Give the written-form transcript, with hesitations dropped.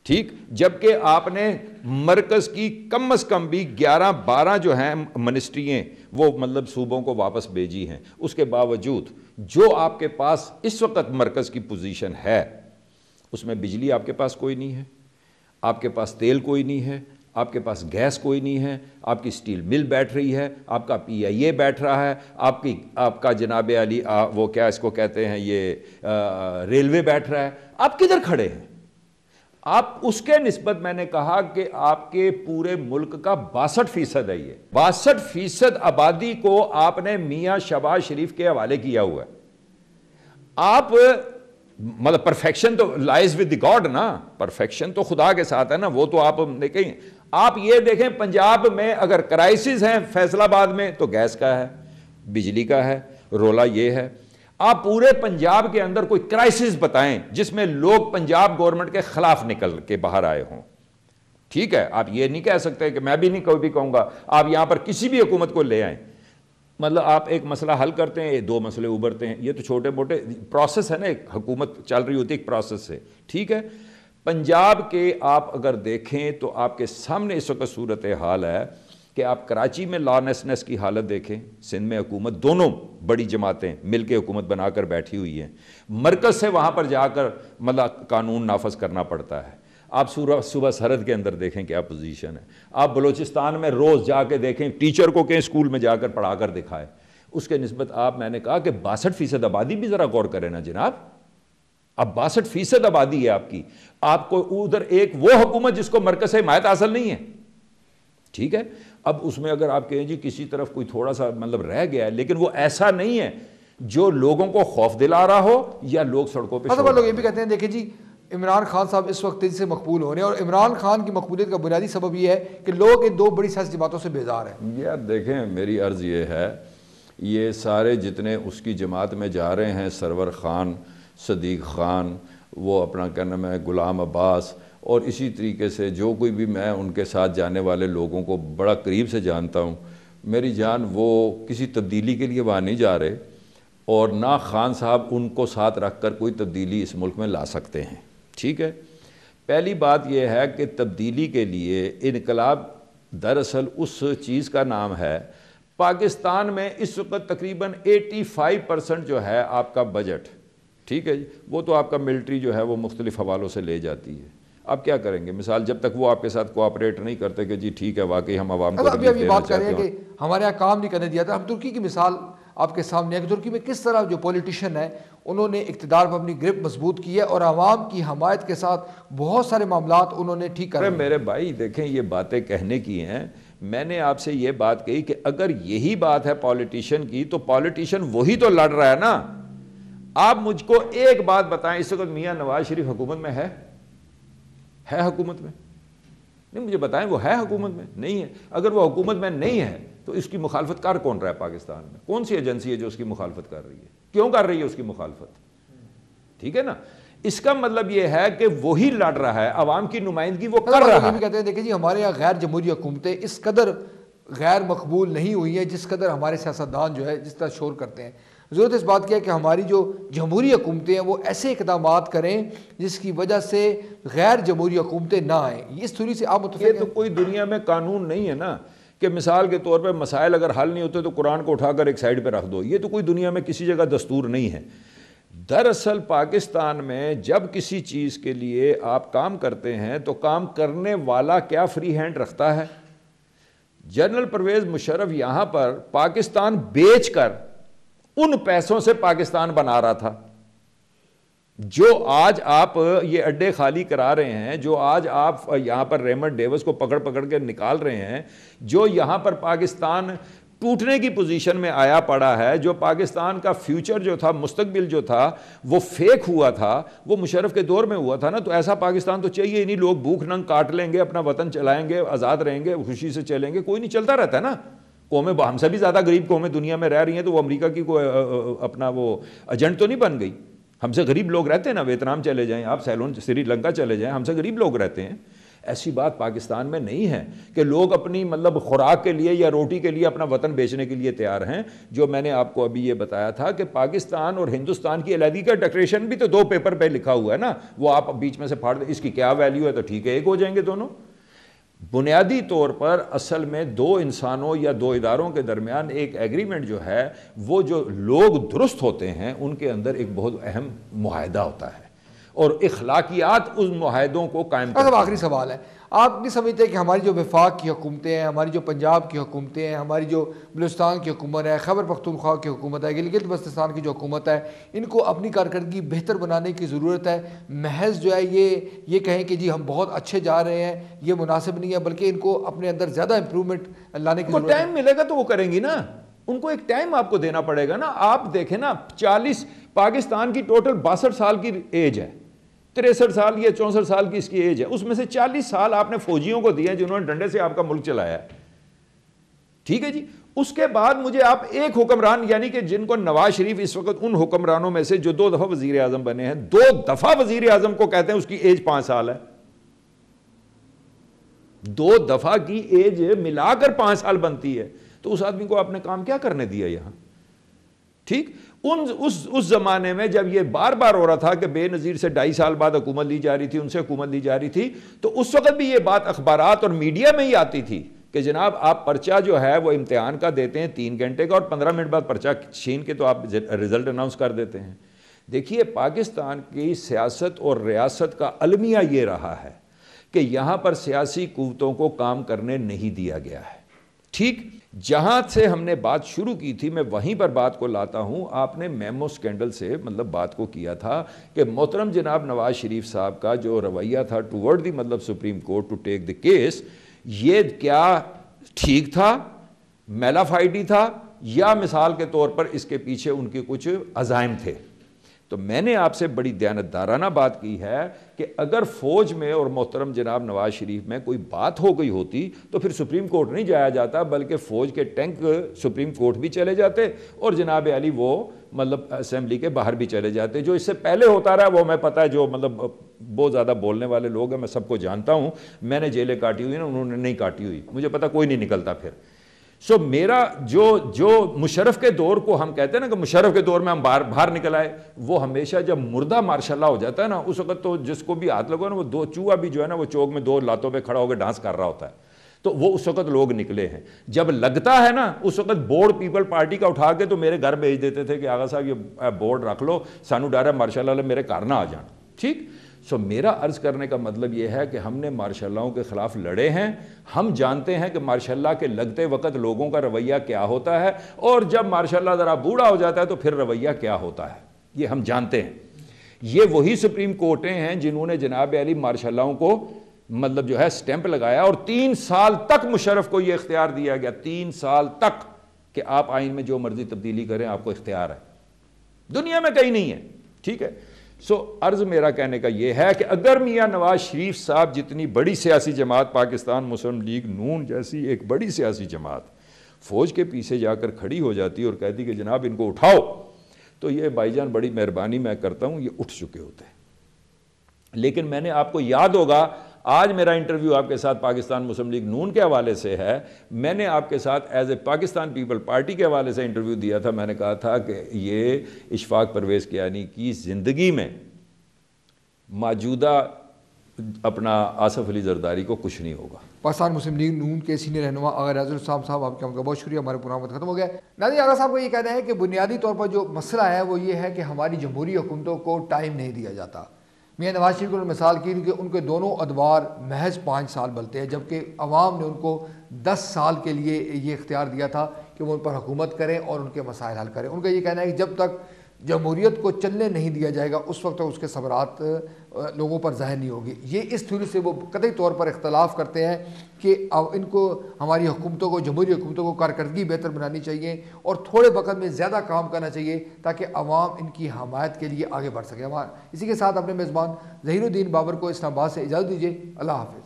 ٹھیک، جبکہ آپ نے مرکز کی کم از کم بھی 11-12 جو ہیں منسٹرییں وہ مطلب صوبوں کو واپس بھیجی ہیں. اس کے باوجود جو آپ کے پاس اس وقت مرکز کی پوزیشن ہے اس میں بجلی آپ کے پاس کوئی نہیں ہے، آپ کے پاس تیل کوئی نہیں ہے، آپ کے پاس گیس کوئی نہیں ہے، آپ کی سٹیل مل بیٹھ رہی ہے، آپ کا پی آئی اے بیٹھ رہا ہے، آپ کا جناب علی وہ کیا اس کو کہتے ہیں یہ ریلوے بیٹھ رہا ہے. آپ کدھر کھڑے ہیں؟ آپ اس کے نسبت میں نے کہا کہ آپ کے پورے ملک کا 62% ہے، یہ 62% آبادی کو آپ نے میاں شہباز شریف کے حوالے کیا ہوا ہے. آپ مطلب پرفیکشن تو لائز ود دی گاڈ نا، پرفیکشن تو خدا کے ساتھ ہے نا، وہ تو آپ دیکھیں. آپ یہ دیکھیں پنجاب میں اگر کرائسس ہیں فیصل آباد میں تو گیس کا ہے، بجلی کا ہے، رولا یہ ہے. آپ پورے پنجاب کے اندر کوئی کرائسس بتائیں جس میں لوگ پنجاب گورنمنٹ کے خلاف نکل کے باہر آئے ہوں. ٹھیک ہے، آپ یہ نہیں کہہ سکتے کہ میں بھی نہیں کبھی کہوں گا آپ یہاں پر کسی بھی حکومت کو لے آئیں. مطلب آپ ایک مسئلہ حل کرتے ہیں 2 مسئلے ابھرتے ہیں، یہ تو چھوٹے موٹے پروسیس ہے نا، ایک حکومت چل رہی ہوتی ہے ایک پروسیس سے. ٹھیک ہے، پنجاب کے آپ اگر دیکھیں تو آپ کے سامنے اس وقت صورتحال ہے کہ آپ کراچی میں لاسنس کی حالت دیکھیں، سندھ میں حکومت دونوں بڑی جماعتیں مل کے حکومت بنا کر بیٹھی ہوئی ہیں، مرکز سے وہاں پر جا کر مطلب قانون نافذ کرنا پڑتا ہے. آپ صوبہ سرحد کے اندر دیکھیں کیا پوزیشن ہے. آپ بلوچستان میں روز جا کے دیکھیں، ٹیچر کو کہیں اسکول میں جا کر پڑھا کر دکھائے. اس کے نسبت میں نے کہا کہ 62% آبادی بھی ذرا غور کریں نا جناب. اب 62% آبادی ہے آپ کی، آپ کو ادھر ایک وہ حکومت جس کو مرکز سے حمایت حاصل نہیں ہے. ٹھیک ہے، اب اس میں اگر آپ کہیں جی کسی طرف کوئی تھوڑا سا مطلب رہ گیا ہے، لیکن وہ ایسا نہیں ہے جو لوگوں کو خوف دلا رہا ہو یا لوگ سڑکوں پہ. لوگ یہ بھی کہتے ہیں دیکھیں جی عمران خان صاحب اس وقت تیزی سے مقبول ہو رہے ہیں، اور عمران خان کی مقبولیت کا بنیادی سبب یہ ہے کہ لوگ ان 2 بڑی سیاسی جماعتوں سے بیزار ہیں. یار دیکھیں میری عرض یہ ہے، یہ سارے جتنے اس کی جماعت میں جا رہے ہیں، سرور خان، صدیق خان، وہ اپنا کیا نام ہے غلام عباس، اور اسی طریقے سے جو کوئی بھی میں ان کے ساتھ جانے والے لوگوں کو بڑا قریب سے جانتا ہوں، میری جان وہ کسی تبدیلی کے لیے وہاں نہیں جا رہے، اور نہ خان صاحب ان کو ساتھ رکھ کر کوئی تبدیلی اس ملک میں لا سکتے ہیں. ٹھیک ہے، پہلی بات یہ ہے کہ تبدیلی کے لیے انقلاب دراصل اس چیز کا نام ہے. پاکستان میں اس وقت تقریباً 85% جو ہے آپ کا بجٹ، ٹھیک ہے جی، وہ تو آپ کا ملٹری جو ہے وہ مختلف حوالوں سے لے جاتی ہے. آپ کیا کریں گے؟ مثال جب تک وہ آپ کے ساتھ کوآپریٹ نہیں کرتے کہ جی ٹھیک ہے واقعی ہم عوام کو ابھی بات کر رہے ہیں کہ ہمارے یہاں کام نہیں کرنے دیا تھا. ہم ترکی کی مثال آپ کے سامنے ہے کہ ترکی میں کس طرح جو پولیٹیشین ہے انہوں نے اقتدار پر اپنی گرپ مضبوط کی ہے اور عوام کی حمایت کے ساتھ بہت سارے معاملات انہوں نے ٹھیک کر. میرے بھائی دیکھیں یہ باتیں کہنے کی ہیں، میں نے آپ سے یہ بات کہی کہ اگر یہی بات ہے پولیٹیشین کی تو پولیٹیشین وہی تو لڑ رہا ہے نا. آپ مجھ کو ایک بات بتائیں، اس وقت میاں نواز شریف حکومت میں ہے حکومت میں؟ نہیں، مجھے بتائیں وہ ہے حکومت میں؟ نہیں ہے. اگر وہ حکومت میں نہیں ہے تو اس کی مخالفت کر کون رہا ہے پاکستان میں؟ کون سی ایجنسی ہے جو اس کی مخالفت کر رہی ہے؟ کیوں کر رہی ہے اس کی مخالفت؟ ٹھیک ہے نا، اس کا مطلب یہ ہے کہ وہی لڑ رہا ہے، عوام کی نمائندگی وہ کر رہا ہے. کہتے ہیں دیکھیں جی ہمارے یہاں غیر جمہوری حکومتیں اس قدر غیر مقبول نہیں ہوئی ہیں جس قدر ہمارے سیاستدان جو ہے جس طرح شور کرتے ہیں. ضرورت اس بات کی ہے کہ ہماری جو جمہوری حکومتیں ہیں وہ ایسے اقدامات کریں جس کی وجہ سے غیر جمہوری حکومتیں نہ آئیں. اس تھوڑی سے آپ متفق ہیں؟ یہ تو کوئی دنیا میں قانون نہیں ہے نا کہ مثال کے طور پہ مسائل اگر حل نہیں ہوتے تو قرآن کو اٹھا کر ایک سائڈ پہ رکھ دو. یہ تو کوئی دنیا میں کسی جگہ دستور نہیں ہے. دراصل پاکستان میں جب کسی چیز کے لیے آپ کام کرتے ہیں تو کام کرنے والا کیا فری ہینڈ رکھتا ہے؟ جنرل پرویز مشرف یہاں پر پاکستان بیچ کر ان پیسوں سے پاکستان بنا رہا تھا. جو آج آپ یہ اڈے خالی کرا رہے ہیں، جو آج آپ یہاں پر ریمنڈ ڈیوس کو پکڑ پکڑ کے نکال رہے ہیں، جو یہاں پر پاکستان ٹوٹنے کی پوزیشن میں آیا پڑا ہے، جو پاکستان کا فیوچر جو تھا، مستقبل جو تھا وہ فیک ہوا تھا، وہ مشرف کے دور میں ہوا تھا نا. تو ایسا پاکستان تو چاہیے ہی نہیں. لوگ بھوک ننگ کاٹ لیں گے، اپنا وطن چلائیں گے، آزاد رہیں گے، خوشی سے چلیں گے. کوئی نہیں، چلتا رہتا ہے نا. قومیں ہم سے بھی زیادہ غریب قومیں دنیا میں رہ رہی ہیں، تو وہ امریکہ کی کوئی اپنا وہ ایجنٹ تو نہیں بن گئی. ہم سے غریب لوگ رہتے ہیں نا، ویتنام چلے جائیں آپ، سیلون سری لنکا چلے جائیں، ہم سے غریب لوگ رہتے ہیں. ایسی بات پاکستان میں نہیں ہے کہ لوگ اپنی مطلب خوراک کے لیے یا روٹی کے لیے اپنا وطن بیچنے کے لیے تیار ہیں. جو میں نے آپ کو ابھی یہ بتایا تھا کہ پاکستان اور ہندوستان کی علیحدگی کا ڈکریشن بھی تو 2 پیپر پہ لکھا ہوا ہے نا, وہ آپ بیچ میں سے پھاڑ دیں, اس کی کیا ویلیو ہے, تو ٹھیک ہے ایک ہو جائیں گے دونوں. بنیادی طور پر اصل میں 2 انسانوں یا 2 اداروں کے درمیان ایک ایگریمنٹ جو ہے, وہ جو لوگ درست ہوتے ہیں ان کے اندر ایک بہت اہم معاہدہ ہوتا ہے, اور اخلاقیات اس معاہدوں کو قائم کرتے ہیں. آخری سوال ہے, آپ نہیں سمجھتے کہ ہماری جو وفاق کی حکومتیں ہیں, ہماری جو پنجاب کی حکومتیں ہیں, ہماری جو بلوچستان کی حکومت ہے, خیبر پختونخوا کی حکومت ہے, گلگت بلتستان کی جو حکومت ہے, ان کو اپنی کارکردگی بہتر بنانے کی ضرورت ہے؟ محض جو ہے یہ کہیں کہ جی ہم بہت اچھے جا رہے ہیں, یہ مناسب نہیں ہے, بلکہ ان کو اپنے اندر زیادہ امپرومنٹ لانے کی ضرورت ہے. ٹائم ملے گا تو وہ کریں گی نا, ان کو ایک ٹائم آپ کو دینا پڑے گا نا. آپ دیکھیں نا 40 پاکستان کی ٹوٹل 62 سال کی ایج ہے, 63 سال یا 64 سال کی اس کی ایج ہے, اس میں سے 40 سال آپ نے فوجیوں کو دیے جنہوں نے ڈنڈے سے آپ کا ملک چلایا ہے. ٹھیک ہے جی, اس کے بعد مجھے آپ ایک حکمران, یعنی کہ جن کو نواز شریف اس وقت ان حکمرانوں میں سے جو 2 دفعہ وزیر اعظم بنے ہیں, 2 دفعہ وزیر اعظم کو کہتے ہیں اس کی ایج 5 سال ہے. 2 دفعہ کی ایج ملا کر 5 سال بنتی ہے, تو اس آدمی کو آپ نے کام کیا کرنے دیا یہاں؟ ٹھیک, اس زمانے میں جب یہ بار بار ہو رہا تھا کہ بے نظیر سے 2.5 سال بعد حکومت لی جا رہی تھی, ان سے حکومت لی جا رہی تھی, تو اس وقت بھی یہ بات اخبارات اور میڈیا میں ہی آتی تھی کہ جناب آپ پرچہ جو ہے وہ امتحان کا دیتے ہیں 3 گھنٹے کا, اور 15 منٹ بعد پرچہ چھین کے تو آپ رزلٹ اناؤنس کر دیتے ہیں. دیکھیے پاکستان کی سیاست اور ریاست کا المیہ یہ رہا ہے کہ یہاں پر سیاسی قوتوں کو کام کرنے نہیں دیا گیا ہے. ٹھیک, جہاں سے ہم نے بات شروع کی تھی میں وہیں پر بات کو لاتا ہوں. آپ نے میمو سکینڈل سے مطلب بات کو کیا تھا کہ محترم جناب نواز شریف صاحب کا جو رویہ تھا ٹوورڈ دی مطلب supreme court to take the case, یہ کیا ٹھیک تھا, میلا فائڈی تھا, یا مثال کے طور پر اس کے پیچھے ان کے کچھ عزائم تھے؟ تو میں نے آپ سے بڑی دیانتدارانہ بات کی ہے کہ اگر فوج میں اور محترم جناب نواز شریف میں کوئی بات ہو گئی ہوتی تو پھر سپریم کورٹ نہیں جایا جاتا, بلکہ فوج کے ٹینک سپریم کورٹ بھی چلے جاتے اور جناب علی وہ مطلب اسمبلی کے باہر بھی چلے جاتے. جو اس سے پہلے ہوتا رہا وہ میں پتہ ہے, جو مطلب بہت زیادہ بولنے والے لوگ ہیں میں سب کو جانتا ہوں, میں نے جیلیں کاٹی ہوئی نا, انہوں نے نہیں کاٹی ہوئی, مجھے پتہ کوئی نہیں نکلتا پھر. سو میرا جو مشرف کے دور کو ہم کہتے ہیں نا کہ مشرف کے دور میں ہم باہر نکل آئے, وہ ہمیشہ جب مردہ ماشاء اللہ ہو جاتا ہے نا, اس وقت تو جس کو بھی ہاتھ لگو نا, وہ 2 چوہا بھی جو ہے نا وہ چوک میں 2 لاتوں پہ کھڑا ہو کے ڈانس کر رہا ہوتا ہے, تو وہ اس وقت لوگ نکلے ہیں. جب لگتا ہے نا اس وقت بورڈ پیپل پارٹی کا اٹھا کے تو میرے گھر بھیج دیتے تھے کہ آغا صاحب یہ بورڈ رکھ لو, سانو ڈر ہے مارشاء اللہ میرے گھر نہ آ جانا. ٹھیک, سو میرا عرض کرنے کا مطلب یہ ہے کہ ہم نے مارشاء اللہوں کے خلاف لڑے ہیں, ہم جانتے ہیں کہ مارشاء اللہ کے لگتے وقت لوگوں کا رویہ کیا ہوتا ہے, اور جب مارشاء اللہ ذرا بوڑھا ہو جاتا ہے تو پھر رویہ کیا ہوتا ہے, یہ ہم جانتے ہیں. یہ وہی سپریم کورٹیں ہیں جنہوں نے جناب علی مارشاء اللہوں کو مطلب جو ہے سٹیمپ لگایا, اور 3 سال تک مشرف کو یہ اختیار دیا گیا, 3 سال تک, کہ آپ آئین میں جو مرضی تبدیلی کریں آپ کو اختیار ہے, دنیا میں کہیں نہیں ہے. ٹھیک ہے, سو عرض میرا کہنے کا یہ ہے کہ اگر میاں نواز شریف صاحب جتنی بڑی سیاسی جماعت پاکستان مسلم لیگ نون جیسی ایک بڑی سیاسی جماعت فوج کے پیچھے جا کر کھڑی ہو جاتی اور کہتی کہ جناب ان کو اٹھاؤ, تو یہ بھائی جان بڑی مہربانی میں کرتا ہوں, یہ اٹھ چکے ہوتے ہیں. لیکن میں نے آپ کو یاد ہوگا آج میرا انٹرویو آپ کے ساتھ پاکستان مسلم لیگ نون کے حوالے سے ہے, میں نے آپ کے ساتھ as a Pakistan people party کے حوالے سے انٹرویو دیا تھا. میں نے کہا تھا کہ یہ اشفاق پرویز کیانی کی زندگی میں موجودہ اپنا آصف علی زرداری کو کچھ نہیں ہوگا. پاکستان مسلم لیگ نون کے سینئر رہنما آغا ریاض الاسلام صاحب, آپ کا بہت شکریہ, ہمارے پروگرام وقت ختم ہو گیا. ناظرین, آغا صاحب کو یہ کہنا ہے کہ بنیادی طور پر جو مسئلہ ہے وہ یہ ہے کہ ہماری جمہوری حکومتوں کو ٹائم نہیں دیا جاتا. میاں نواز شریف کو مثال کی کہ ان کے دونوں ادوار محض 5 سال بلتے ہیں, جبکہ عوام نے ان کو 10 سال کے لیے یہ اختیار دیا تھا کہ وہ ان پر حکومت کریں اور ان کے مسائل حل کریں. ان کا یہ کہنا ہے کہ جب تک جمہوریت کو چلنے نہیں دیا جائے گا اس وقت تک اس کے ثمرات لوگوں پر ظاہر نہیں ہوگی. یہ اس تھیوری سے وہ قطعی طور پر اختلاف کرتے ہیں کہ ان کو ہماری حکومتوں کو, جمہوری حکومتوں کو کارکردگی بہتر بنانی چاہیے اور تھوڑے وقت میں زیادہ کام کرنا چاہیے تاکہ عوام ان کی حمایت کے لیے آگے بڑھ سکے. اسی کے ساتھ اپنے میزبان ظہیر الدین بابر کو اسلام آباد سے اجازت دیجیے. اللہ حافظ.